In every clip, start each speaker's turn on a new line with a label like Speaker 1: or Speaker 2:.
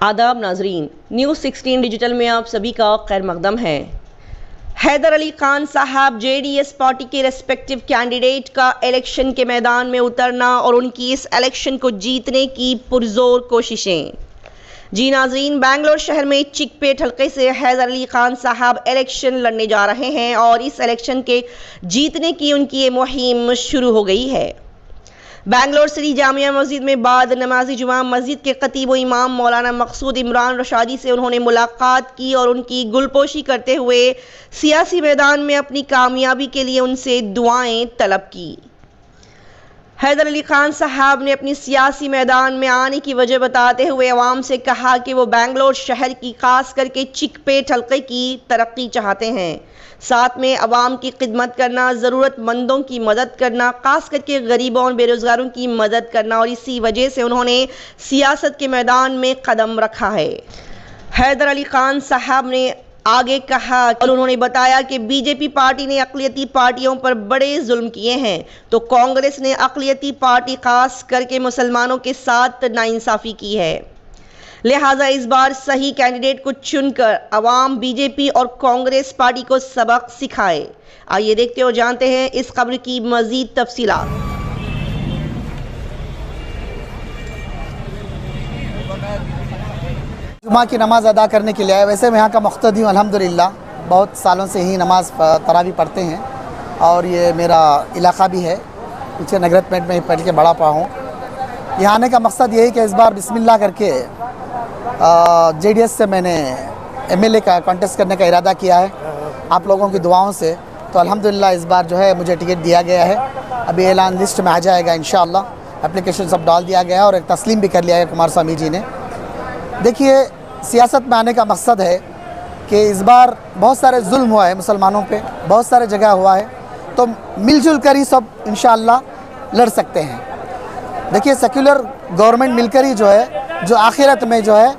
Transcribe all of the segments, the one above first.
Speaker 1: आदाब नाजरीन, news 16 digital में आप सभी का खैर मकदम है। हैदर अली खान साहब जेडीएस पार्टी के रेस्पेक्टिव कैंडिडेट का इलेक्शन के मैदान में उतरना और उनकी इस इलेक्शन को जीतने की पुरजोर कोशिशें। जी नाजरीन, बेंगलोर शहर में चिकपेट हल्के से हैदर अली खान साहब इलेक्शन लड़ने जा रहे हैं और इस इलेक्शन के जीतने की उनकी ये मुहिम शुरू हो गई है। बेंगलोर सिटी जामिया मस्जिद में बाद नमाजी जुमा मस्जिद के खतीब व इमाम मौलाना मकसूद इमरान रशादी से उन्होंने मुलाकात की और उनकी गुलपोशी करते हुए सियासी मैदान में अपनी कामयाबी के लिए उनसे दुआएं तलब की। हैदर अली खान साहब ने अपनी सियासी मैदान में आने की वजह बताते हुए अवाम से कहा कि वो बेंगलोर शहर की खास करके चिकपेट हल्के की तरक्की चाहते हैं, साथ में अवाम की खिदमत करना, ज़रूरतमंदों की मदद करना, खास करके गरीबों और बेरोज़गारों की मदद करना, और इसी वजह से उन्होंने सियासत के मैदान में कदम रखा है। हैदर अली खान साहब ने आगे कहा और उन्होंने बताया कि बीजेपी पार्टी ने अक़लियती पार्टियों पर बड़े जुल्म किए हैं, तो कांग्रेस ने अक़लियती पार्टी खास करके मुसलमानों के साथ नाइंसाफ़ी की है। लिहाजा इस बार सही कैंडिडेट को चुनकर अवाम बीजेपी और कांग्रेस पार्टी को सबक सिखाए। आइए देखते और जानते हैं इस खबर की मज़ीद तफसीलात।
Speaker 2: जुमा की नमाज़ अदा करने के लिए आए। वैसे मैं यहाँ का मुख्तदी हूँ अल्हम्दुलिल्लाह, बहुत सालों से ही नमाज़ तरावी पढ़ते हैं और ये मेरा इलाका भी है, पीछे नगरतमेंट में ही पढ़ के बड़ा पा हूँ। यहाँ आने का मकसद यही कि इस बार बिस्मिल्लाह करके जेडीएस से मैंने एमएलए का कॉन्टेस्ट करने का इरादा किया है आप लोगों की दुआओं से। तो अल्हम्दुलिल्लाह इस बार जो है मुझे टिकट दिया गया है। अभी ऐलान लिस्ट में आ जाएगा इंशाअल्लाह। एप्लीकेशन सब डाल दिया गया है और एक तस्लीम भी कर लिया है कुमार स्वामी जी ने। देखिए, सियासत में आने का मकसद है कि इस बार बहुत सारे जुल्म हुआ है मुसलमानों पे, बहुत सारे जगह हुआ है, तो मिलजुल कर ही सब इंशाअल्लाह लड़ सकते हैं। देखिए, सेक्युलर गवर्नमेंट मिलकर ही जो है जो आखिरत में जो है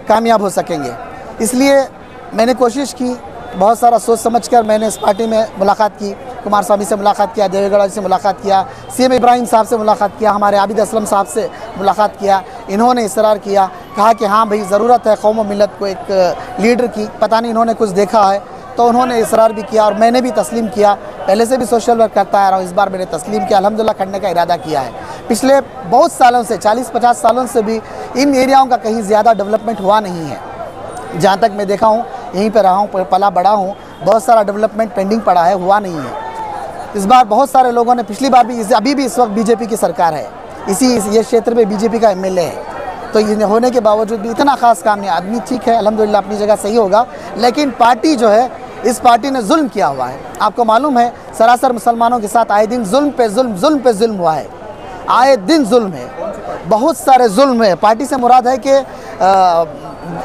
Speaker 2: कामयाब हो सकेंगे। इसलिए मैंने कोशिश की, बहुत सारा सोच समझकर मैंने इस पार्टी में मुलाकात की, कुमार स्वामी से मुलाकात किया, देवेगौड़ा से मुलाकात किया, सीएम इब्राहिम साहब से मुलाकात किया, हमारे आबिद असलम साहब से मुलाकात किया। इन्होंने इसरार किया, कहा कि हाँ भाई ज़रूरत है कौम व मिलत को एक लीडर की। पता नहीं इन्होंने कुछ देखा है तो उन्होंने इसरार भी किया और मैंने भी तस्लीम किया। पहले से भी सोशल वर्क करता आ रहा हूँ, इस बार मैंने तस्लीम किया, अल्हम्दुलिल्लाह करने का इरादा किया है। पिछले बहुत सालों से 40-50 सालों से भी इन एरियाओं का कहीं ज़्यादा डेवलपमेंट हुआ नहीं है। जहाँ तक मैं देखा हूँ, यहीं पर रहा हूँ, पला बड़ा हूँ, बहुत सारा डेवलपमेंट पेंडिंग पड़ा है, हुआ नहीं है। इस बार बहुत सारे लोगों ने, पिछली बार भी, अभी भी इस वक्त बीजेपी की सरकार है, ये क्षेत्र में बीजेपी का एमएलए है, तो ये होने के बावजूद भी इतना खास काम नहीं। आदमी ठीक है अल्हम्दुलिल्लाह अपनी जगह सही होगा, लेकिन पार्टी जो है, इस पार्टी ने जुल्म किया हुआ है। आपको मालूम है सरासर मुसलमानों के साथ आए दिन जुल्म पे जुल्म हुआ है, आए दिन जुल्म है, बहुत सारे जुल्म है। पार्टी से मुराद है कि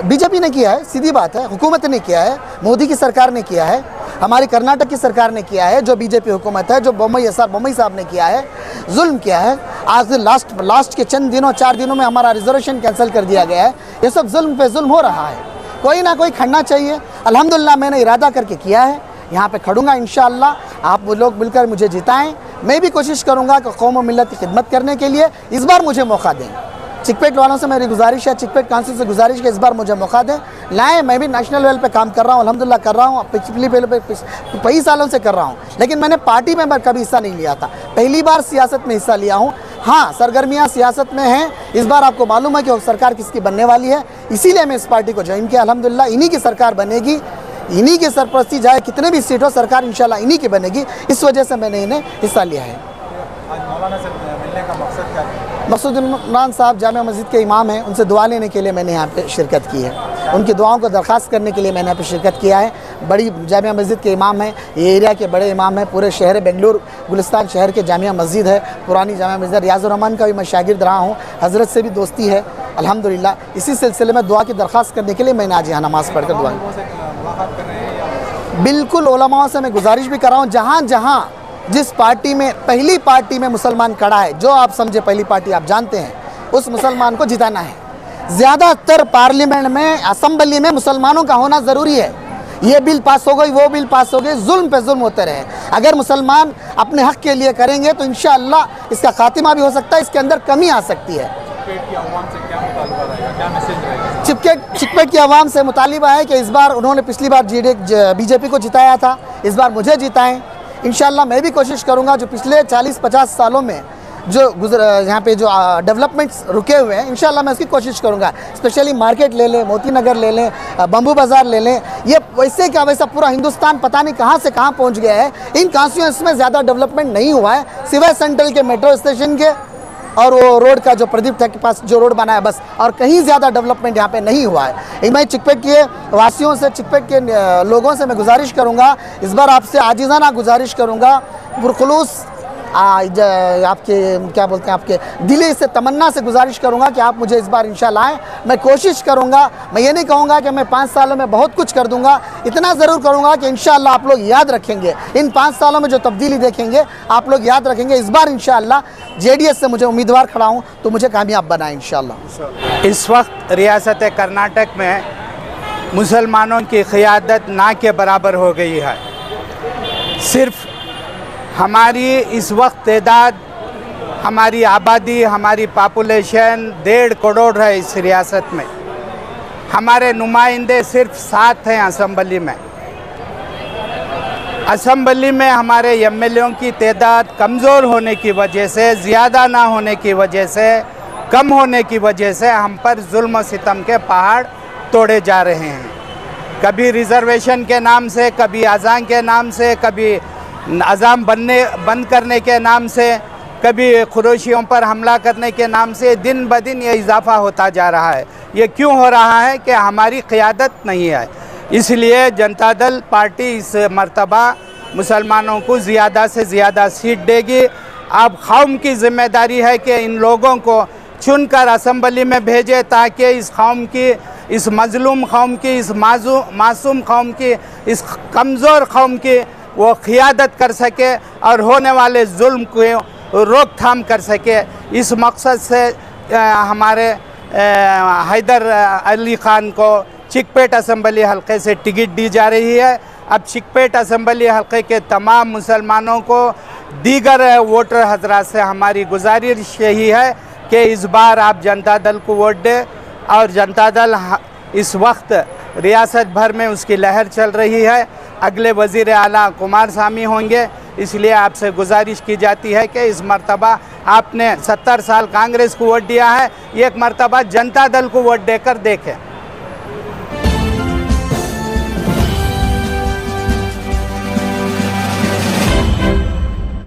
Speaker 2: बीजेपी ने किया है, सीधी बात है, हुकूमत ने किया है, मोदी की सरकार ने किया है, हमारी कर्नाटक की सरकार ने किया है, जो बीजेपी हुकूमत है, जो बम्बई साहब ने किया है, जुल्म किया है। आज लास्ट के चंद दिनों 4 दिनों में हमारा रिजर्वेशन कैंसिल कर दिया गया है। ये सब जुल्म पे जुल्म हो रहा है, कोई ना कोई खड़ना चाहिए। अल्हम्दुलिल्लाह मैंने इरादा करके किया है, यहाँ पे खड़ूंगा इंशाअल्लाह। आप वो लोग मिलकर मुझे जिताएं, मैं भी कोशिश करूँगा कि कौम व मिल्लत की खिदमत करने के लिए इस बार मुझे मौका दें। चिकपेट वालों से मेरी गुजारिश है, चिकपेट काउंसिल से गुजारिश है, इस बार मुझे मौका दें, लाएँ। मैं भी नेशनल लेवल पे काम कर रहा हूँ, अल्हम्दुलिल्लाह कर रहा हूँ, पिछली कई सालों से कर रहा हूँ, लेकिन मैंने पार्टी में कभी हिस्सा नहीं लिया था, पहली बार सियासत में हिस्सा लिया हूँ। हाँ, सरगर्मियाँ सियासत में हैं। इस बार आपको मालूम है कि सरकार किसकी बनने वाली है, इसीलिए मैं इस पार्टी को ज्वाइन किया। अल्हम्दुलिल्लाह इन्हीं की सरकार बनेगी, इन्हीं की सरपरस्ती, जाए कितने भी सीट हो, सरकार इंशाल्लाह इन्हीं की बनेगी। इस वजह से मैंने इन्हें हिस्सा लिया है।
Speaker 3: मौलाना से मिलने का मकसद क्या है?
Speaker 2: मकसूद इमरान साहब जामिया मस्जिद के इमाम हैं, उनसे दुआ लेने के लिए मैंने यहाँ पे शिरकत की है, उनकी दुआओं को दरख्वास्त करने के लिए मैंने यहाँ पे शिरकत किया है। बड़ी जामिया मस्जिद के इमाम हैं, ये एरिया के बड़े इमाम हैं, पूरे शहर बेंगलुरु गुलिस्तान शहर के जामिया मस्जिद है, पुरानी जामिया मस्जिद। रियाजुर रहमान का भी मैं शागिर्द रहा हूँ, हज़रत से भी दोस्ती है अल्हम्दुलिल्लाह। इसी सिलसिले में दुआ की दरख्वास्त करने के लिए मैंने आज यहाँ नमाज़ पढ़ कर दुआ। बिल्कुल, उलमाओं से मैं गुजारिश भी कर रहा हूँ, जहाँ जहाँ जिस पार्टी में, पहली पार्टी में मुसलमान खड़ा है, जो आप समझे पहली पार्टी आप जानते हैं, उस मुसलमान को जिताना है। ज़्यादातर पार्लियामेंट में, असम्बली में मुसलमानों का होना ज़रूरी है। ये बिल पास हो गई, वो बिल पास हो गई, जुल्म पे जुल्म होते रहे। अगर मुसलमान अपने हक़ के लिए करेंगे तो इंशाअल्लाह इसका खात्मा भी हो सकता है, इसके अंदर कमी आ सकती है।
Speaker 3: पेट की आवाम से क्या मुतालबा रहेगा, क्या मैसेज रहेगा?
Speaker 2: चिकपेट की आवाम से मुतालिबा है कि इस बार उन्होंने पिछली बार बीजेपी को जिताया था, इस बार मुझे जिताएं। इंशाल्लाह मैं भी कोशिश करूंगा जो पिछले 40-50 सालों में जो यहाँ पे जो डेवलपमेंट्स रुके हुए हैं, इंशाल्लाह मैं उसकी कोशिश करूंगा। स्पेशली मार्केट ले लें, मोती नगर ले लें, बम्बू बाज़ार ले लें, ये वैसे क्या वैसा पूरा हिंदुस्तान पता नहीं कहाँ से कहाँ पहुँच गया है। इन कॉन्स्टिट्यूएंसी में ज़्यादा डेवलपमेंट नहीं हुआ है सिवाय सेंट्रल के मेट्रो स्टेशन के और वो रोड का जो प्रदीप था के पास जो रोड बना है बस, और कहीं ज़्यादा डेवलपमेंट यहाँ पे नहीं हुआ है। मैं चिकपेट के वासियों से, चिकपेट के लोगों से मैं गुजारिश करूँगा, इस बार आपसे आजिज़ाना गुजारिश करूँगा, पुरखुलूस आपके क्या बोलते हैं, आपके दिली से तमन्ना से गुजारिश करूंगा कि आप मुझे इस बार इंशाल्लाह आएँ। मैं कोशिश करूंगा, मैं ये नहीं कहूंगा कि मैं 5 सालों में बहुत कुछ कर दूंगा, इतना ज़रूर करूंगा कि इंशाल्लाह आप लोग याद रखेंगे। इन 5 सालों में जो तब्दीली देखेंगे आप लोग याद रखेंगे। इस बार इंशाल्लाह JDS से मुझे उम्मीदवार खड़ा हूँ तो मुझे कामयाब बनाए इंशाल्लाह।
Speaker 4: इस वक्त रियासत कर्नाटक में मुसलमानों की क़ियादत ना के बराबर हो गई है। सिर्फ हमारी इस वक्त तादाद, हमारी आबादी, हमारी पॉपुलेशन 1.5 करोड़ है इस रियासत में। हमारे नुमाइंदे सिर्फ 7 हैं असम्बली में। असम्बली में हमारे MLA की तादाद कमज़ोर होने की वजह से, ज़्यादा ना होने की वजह से, कम होने की वजह से हम पर जुल्म सितम के पहाड़ तोड़े जा रहे हैं। कभी रिज़र्वेशन के नाम से, कभी अज़ान के नाम से, कभी अज़ाम बंद करने के नाम से, कभी खुरोशियों पर हमला करने के नाम से दिन ब दिन ये इजाफ़ा होता जा रहा है। ये क्यों हो रहा है कि हमारी क़ियादत नहीं है। इसलिए जनता दल पार्टी इस मर्तबा मुसलमानों को ज़्यादा से ज़्यादा सीट देगी। अब कौम की ज़िम्मेदारी है कि इन लोगों को चुनकर असम्बली में भेजे ताकि इस कौम की, इस मज़लूम कौम की, इस मासूम कौम की, इस कमज़ोर कौम की वो क़ियादत कर सके और होने वाले जुल्म को रोकथाम कर सके। इस मकसद से हमारे हैदर अली ख़ान को चिकपेट असम्बली हलक़े से टिकट दी जा रही है। अब चिकपेट असम्बली हलक़े के तमाम मुसलमानों को दीगर वोटर हजरात से हमारी गुजारिश यही है कि इस बार आप जनता दल को वोट दें। और जनता दल इस वक्त रियासत भर में उसकी लहर चल रही है। अगले वज़ीर आला कुमारस्वामी होंगे, इसलिए आपसे गुजारिश की जाती है कि इस मर्तबा आपने 70 साल कांग्रेस को वोट दिया है, एक मर्तबा जनता दल को वोट देकर देखें।